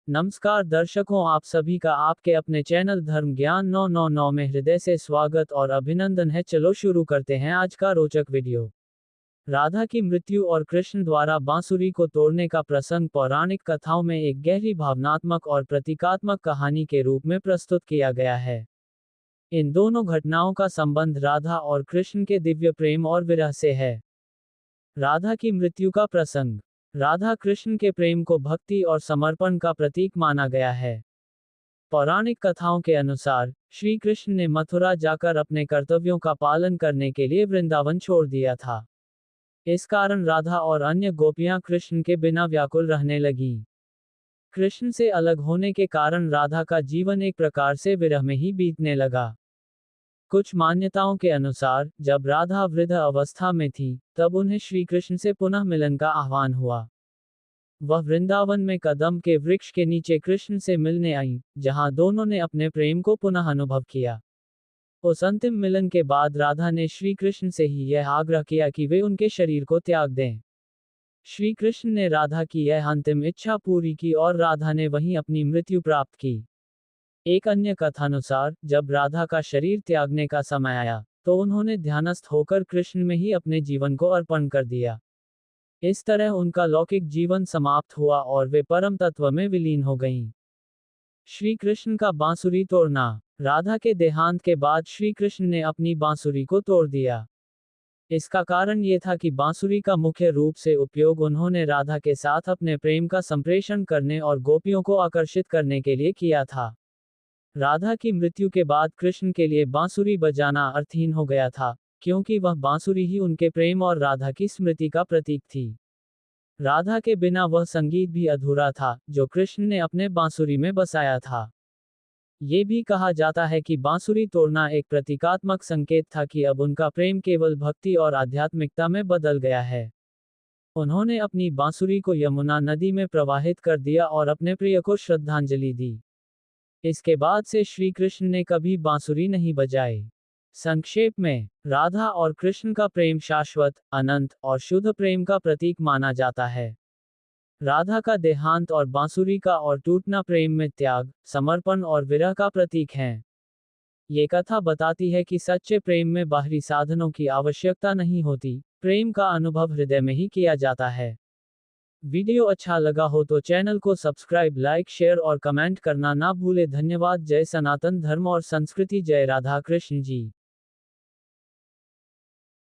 नमस्कार दर्शकों, आप सभी का आपके अपने चैनल धर्म ज्ञान 999 में हृदय से स्वागत और अभिनंदन है। चलो शुरू करते हैं आज का रोचक वीडियो। राधा की मृत्यु और कृष्ण द्वारा बांसुरी को तोड़ने का प्रसंग पौराणिक कथाओं में एक गहरी भावनात्मक और प्रतीकात्मक कहानी के रूप में प्रस्तुत किया गया है। इन दोनों घटनाओं का संबंध राधा और कृष्ण के दिव्य प्रेम और विरह से है। राधा की मृत्यु का प्रसंग। राधा कृष्ण के प्रेम को भक्ति और समर्पण का प्रतीक माना गया है। पौराणिक कथाओं के अनुसार श्री कृष्ण ने मथुरा जाकर अपने कर्तव्यों का पालन करने के लिए वृंदावन छोड़ दिया था। इस कारण राधा और अन्य गोपियां कृष्ण के बिना व्याकुल रहने लगीं। कृष्ण से अलग होने के कारण राधा का जीवन एक प्रकार से विरह में ही बीतने लगा। कुछ मान्यताओं के अनुसार जब राधा वृद्ध अवस्था में थी, तब उन्हें श्री कृष्ण से पुनः मिलन का आह्वान हुआ। वह वृंदावन में कदम के वृक्ष के नीचे कृष्ण से मिलने आई, जहां दोनों ने अपने प्रेम को पुनः अनुभव किया। उस अंतिम मिलन के बाद राधा ने श्री कृष्ण से ही यह आग्रह किया कि वे उनके शरीर को त्याग दें। श्री कृष्ण ने राधा की यह अंतिम इच्छा पूरी की और राधा ने वहीं अपनी मृत्यु प्राप्त की। एक अन्य कथानुसार जब राधा का शरीर त्यागने का समय आया, तो उन्होंने ध्यानस्थ होकर कृष्ण में ही अपने जीवन को अर्पण कर दिया। इस तरह उनका लौकिक जीवन समाप्त हुआ और वे परम तत्व में विलीन हो गईं। श्री कृष्ण का बांसुरी तोड़ना। राधा के देहांत के बाद श्री कृष्ण ने अपनी बांसुरी को तोड़ दिया। इसका कारण ये था कि बांसुरी का मुख्य रूप से उपयोग उन्होंने राधा के साथ अपने प्रेम का संप्रेषण करने और गोपियों को आकर्षित करने के लिए किया था। राधा की मृत्यु के बाद कृष्ण के लिए बांसुरी बजाना अर्थहीन हो गया था, क्योंकि वह बांसुरी ही उनके प्रेम और राधा की स्मृति का प्रतीक थी। राधा के बिना वह संगीत भी अधूरा था, जो कृष्ण ने अपने बांसुरी में बसाया था। ये भी कहा जाता है कि बांसुरी तोड़ना एक प्रतीकात्मक संकेत था कि अब उनका प्रेम केवल भक्ति और आध्यात्मिकता में बदल गया है। उन्होंने अपनी बांसुरी को यमुना नदी में प्रवाहित कर दिया और अपने प्रिय को श्रद्धांजलि दी। इसके बाद से श्री कृष्ण ने कभी बांसुरी नहीं बजाई। संक्षेप में, राधा और कृष्ण का प्रेम शाश्वत, अनंत और शुद्ध प्रेम का प्रतीक माना जाता है। राधा का देहांत और बांसुरी का और टूटना प्रेम में त्याग, समर्पण और विरह का प्रतीक हैं। ये कथा बताती है कि सच्चे प्रेम में बाहरी साधनों की आवश्यकता नहीं होती, प्रेम का अनुभव हृदय में ही किया जाता है। वीडियो अच्छा लगा हो तो चैनल को सब्सक्राइब, लाइक, शेयर और कमेंट करना ना भूले। धन्यवाद। जय सनातन धर्म और संस्कृति। जय राधा कृष्ण जी।